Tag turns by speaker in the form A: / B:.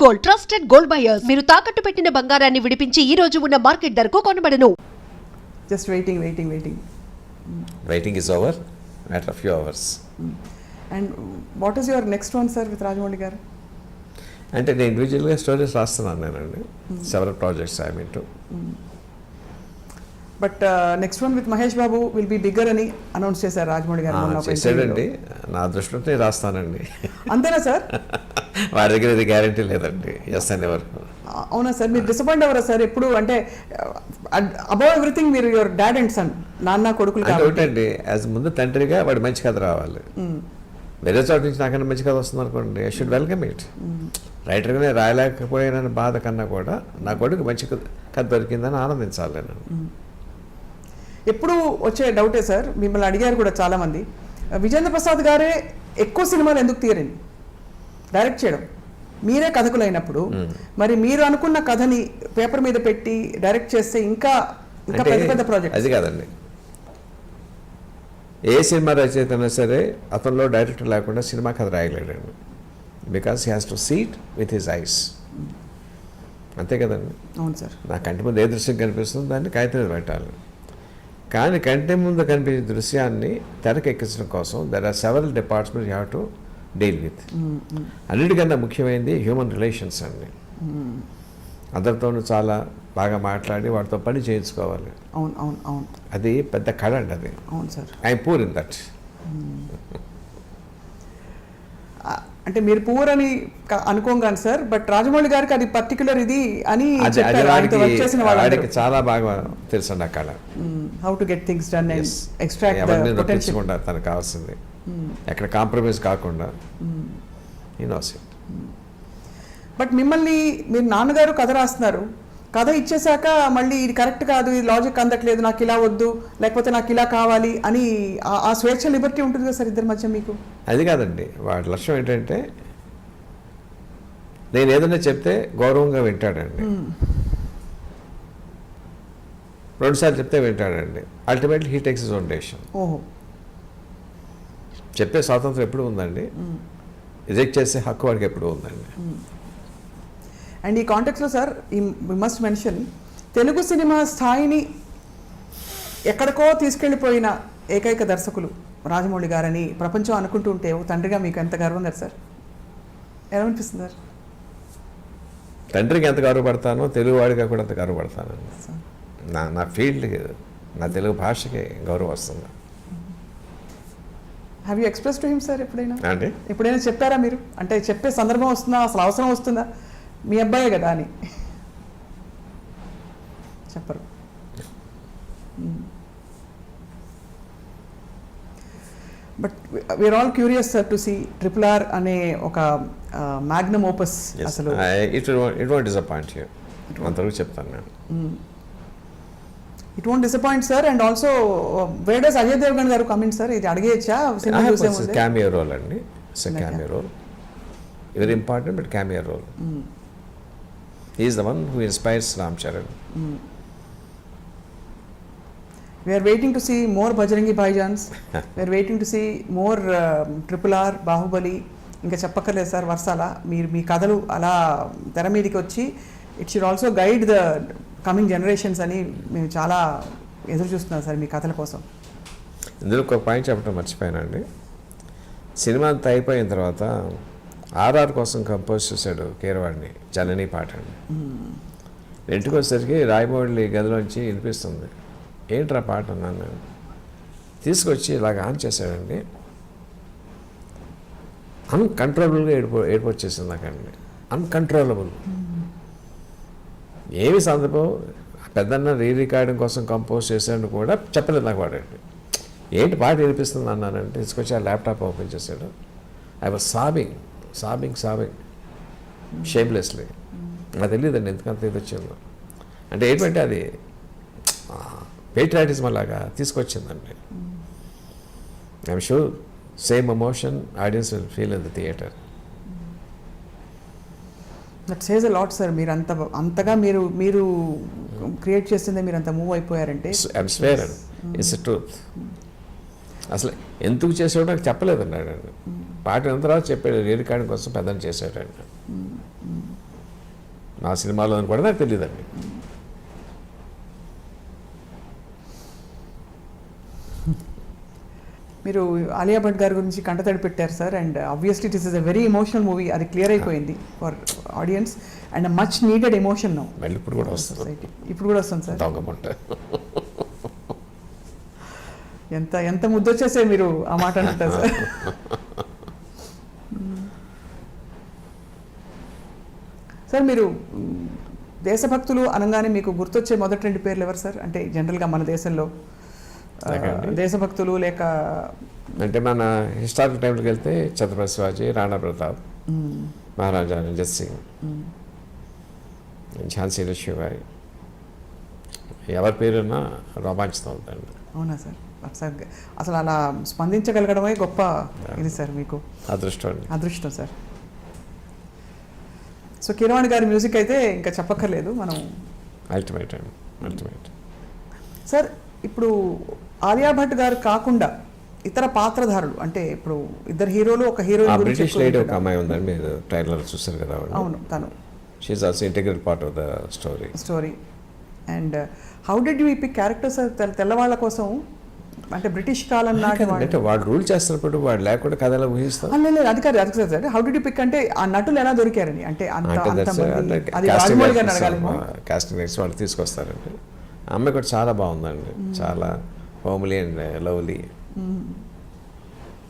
A: Gold trusted gold buyers మీరు తాకట్టు పెట్టిన బంగారాన్ని విడిపించి ఈ రోజు ఉన్న మార్కెట్ ధరకు కొనబడను.
B: Just waiting.
C: Waiting is over, matter of few hours.
B: And what is your next one, sir, with Rajamouli garu?
C: అంటే నేను ఇండివిజువల్గా స్టోరీస్ రాస్తున్నాను నేనండి, several projects I mean to.
B: But next one with Mahesh Babu will be bigger అని announce చేశారు రాజమౌళి గారు.
C: చేశాడండి, నా దృష్టిలో రాస్తానండి.
B: అంతేనా సార్?
C: వారి దగ్గర ఇది గ్యారంటీ లేదండి, ఎస్ అనే వరకు.
B: అవునా సార్? మీరు డిసప్పాయింట్ అవ్వరా సార్ ఎప్పుడు? అంటే అబౌవ్ ఎవ్రీథింగ్ మీరు యువర్ డాడ్ అండ్ సన్, నాన్న కొడుకులు.
C: ఒకటండి, యాజ్ ముందు తండ్రిగా వాడు మంచి కథ రావాలి. వేరే చోట నుంచి నాకన్నా మంచి కథ వస్తుంది అనుకోండి, ఐ షుడ్ వెల్కమ్ ఇట్. రైటర్గానే రాయలేకపోయానని బాధ కన్నా కూడా నా కొడుకు మంచి కథ దొరికిందని ఆనందించాలి నేను.
B: ఎప్పుడు వచ్చే డౌటే సార్, మిమ్మల్ని అడిగారు కూడా చాలామంది, విజేంద్ర ప్రసాద్ గారే ఎక్కువ సినిమాలు ఎందుకు తీయరండి డైరెక్ట్ చేయడం, మీరే కథకులు అయినప్పుడు మరి మీరు అనుకున్న కథని పేపర్ మీద పెట్టి డైరెక్ట్ చేస్తే ఇంకా పెద్ద పెద్ద ప్రాజెక్ట్.
C: అది కాదండి, ఏ సినిమా రచయిత అయినా సరే అతనిలో డైరెక్టర్ లేకుండా సినిమా కథ రాయలేడండి. Because he has to sit with his eyes. అంతే కదండి.
B: అవును సార్.
C: నా కంటి ముందు ఏ దృశ్యం కనిపిస్తుందో దాన్ని కాగితం మీద పెట్టాలి. కానీ కంటి ముందు కనిపించే దృశ్యాన్ని తెరకెక్కించడం కోసం there are several departments you have to deal with. అన్నిటికన్నా ముఖ్యమైనది హ్యూమన్ రిలేషన్స్ అండి. అందరితోనూ చాలా బాగా మాట్లాడి వాటితో పని చేయించుకోవాలి.
B: అవును అవును అవును,
C: అది పెద్ద కళ అండి అది.
B: అవును sir.
C: I'm poor in that.
B: అంటే మీరు పూర్ అని అనుకోగాను సార్, బట్ రాజమౌళి గారికి అది పర్టికులర్ ఇది అని
C: వాడికి చాలా బాగా తెలుసు ఆ కళ.
B: How to get things done and extract the potential.
C: తనకు కావాల్సింది ఎక్కడ కాంప్రమైజ్ కాకుండా ఈ నోస్ ఇట్.
B: బట్ మిమ్మల్ని మీరు నాన్నగారు కథ రాస్తున్నారు, కథ ఇచ్చేసాక మళ్ళీ ఇది కరెక్ట్ కాదు, ఇది లాజిక్ అందట్లేదు, నాకు ఇలా వద్దు, లేకపోతే నాకు ఇలా కావాలి అని ఆ స్వేచ్ఛ లిబర్టీ ఉంటుంది కదా సార్ ఇద్దరి మధ్య మీకు?
C: అది కాదండి, వాడి లక్ష్యం ఏంటంటే నేను ఏదైనా చెప్తే గౌరవంగా వింటాడండి, రెండుసార్లు చెప్తే వింటాడండి. Ultimately he takes his own decision.
B: ఓహో,
C: చెప్పే స్వాతంత్రం ఎప్పుడు ఉందండి, రిజెక్ట్ చేసే హక్కు వాడికి ఎప్పుడు ఉందండి.
B: అండ్ ఈ కాంటెక్స్లో sir we must mention, Telugu cinema స్థాయిని ఎక్కడికో తీసుకెళ్ళిపోయిన ఏకైక దర్శకులు రాజమౌళి గారని ప్రపంచం అనుకుంటూ ఉంటే తండ్రిగా మీకు ఎంత గర్వం కదా సార్? ఎలా అనిపిస్తుంది సార్?
C: తండ్రికి ఎంత గౌరవపడతానో తెలుగువాడిగా కూడా అంత గౌరవపడతానండి. నా ఫీల్డ్కి, నా తెలుగు భాషకి గౌరవం వస్తుంది.
B: Have you express to him sir ఎప్పుడైనా?
C: అంటే
B: ఎప్పుడైనా చెప్పారా మీరు? అంటే చెప్పే సందర్భం వస్తుందా, అసలు అవసరం వస్తుందా? మీ అబ్బాయే కదా అని చెప్పరు. But we are all curious sir to see RRR అనే ఒక మ్యాగ్నమ్ ఓపస్. అసలు
C: ఇట్ వోంట్ డిసప్పాయింట్ యూ, అంతవరకు చెప్తాను నేను.
B: It won't disappoint sir. And also where does Ajay Devgan గారు కమింగ్ సార్? ఇది అడిగేయచ్చా?
C: క్యామియో రోల్ అండి, it's a cameo role, very important but cameo role. He is the one who inspires Ram Charan.
B: We are waiting to see more Bajrangi Bhaijans. We are waiting to see more RRR, Bahubali. ఇంకా చెప్పక్కర్లేదు sir వర్షాల. మీరు మీ కథలు అలా తెర మీదకి వచ్చి it should also guide the coming generations అని మేము చాలా ఎదురు చూస్తున్నాం సార్ మీ కథల కోసం.
C: ఇందులో ఒక పాయింట్ చెప్పడం మర్చిపోయానండి. సినిమా అంతా అయిపోయిన తర్వాత RR కోసం కంపోజ్ చేశాడు కీరవాడిని, జనని పాట అండి. ఇంటికి వచ్చేసరికి రాయమౌళి గదిలోంచి వినిపిస్తుంది. ఏంట్రా పాట అన్నాను నేను. తీసుకొచ్చి ఇలాగ ఆన్ చేశాడండి. అన్కంట్రోలబుల్గా ఏడుపు వచ్చేసింది నాకండి. అన్కంట్రోలబుల్. ఏమి సందర్భం, పెద్దన్న రికార్డింగ్ కోసం కంపోజ్ చేశాడు కూడా చెప్పలేదు నాకు వాడండి. ఏంటి పాట వినిపిస్తుంది అన్నానంటే తీసుకొచ్చి ఆ ల్యాప్టాప్ ఓపెన్ చేశాడు. I was sobbing shamelessly. నాకు తెలియదండి ఎందుకంత ఇది వచ్చిందో. అంటే ఏంటంటే అది పేట్రియాటిజం అలాగా తీసుకొచ్చిందండి. I'm sure same emotion audience will feel in the theatre.
B: That says a lot sir. మీరు అంతగా మీరు క్రియేట్ చేస్తుందే మీరు అంత మూవ్ అయిపోయారంటే
C: I'm swear and it's truth. అసలు ఎందుకు చేసాడో నాకు చెప్పలేదు అన్నాడు. పాట విన్న తర్వాత చెప్పాడు, రికార్డింగ్ కోసం పెద్దని చేశాడండి. నా సినిమాలో అని కూడా నాకు తెలియదండి.
B: మీరు ఆలియా భట్ గారి గురించి కంటతడి పెట్టారు sir, and obviously it is a very emotional movie, అది క్లియర్ అయిపోయింది for audience and much needed emotion now
C: మళ్ళీ ఇప్పుడు కూడా వస్తుంది
B: సొసైటీ. ఇప్పుడు కూడా వస్తుంది సార్.
C: దొంగముంట.
B: ఎంత ఎంత ముద్దొచ్చేసే మీరు ఆ మాట అంటారు సార్. సార్ మీరు దేశభక్తులు అనగానే మీకు గుర్తొచ్చే మొదటి 2 పేర్లు ఎవరు సార్? అంటే జనరల్గా మన దేశంలో దేశభక్తులు లేక
C: అంటే మన హిస్టారికల్ టైంలోకి వెళ్తే ఛత్రపతి శివాజీ, రాణా ప్రతాప్, మహారాజా రంజిత్ సింగ్, ఝాన్సీ లక్ష్మీబాయి, ఎవరి పేరున్నా రోమాంచితం అవుతుంది.
B: అవునా సార్? ఒకసారి అసలు అలా స్పందించగలగడమే గొప్ప ఇది సార్, మీకు అదృష్టం సార్. సో కీరవాణి గారి మ్యూజిక్ అయితే ఇంకా చెప్పక్కర్లేదు మనం.
C: అల్టిమేట్. సార్
B: ఇప్పుడు ఆలియా భట్ గారు కాకుండా ఇతర పాత్రధారులు, అంటే ఇప్పుడు 2 హీరోలు, ఒక హీరోయిన్ గురించి
C: బ్రిటిష్ లేడీ ఒక అమ్మాయి ఉందండి, మీరు ట్రైలర్ చూసారు కదా.
B: అవును, తను
C: she is also integral part of the story.
B: And how did you pick characters తెల్లవాళ్ళ కోసం? అంటే బ్రిటిష్ కాలం నాటి
C: అంటే వాడు రూల్ చేస్తున్నప్పుడు వాడు లేకుండా కథలో ఊహిస్తాం.
B: లేదు అది కాదు sir. How did you pick అంటే ఆ నటులు ఎలా దొరికారని, అంటే
C: కాస్టింగ్ నెక్స్ట్ వాళ్ళు తీసుకొస్తారండి. ఆ అమ్మాయి కూడా చాలా బాగుందండి, చాలా హోమ్లీ అండ్ లవ్లీ.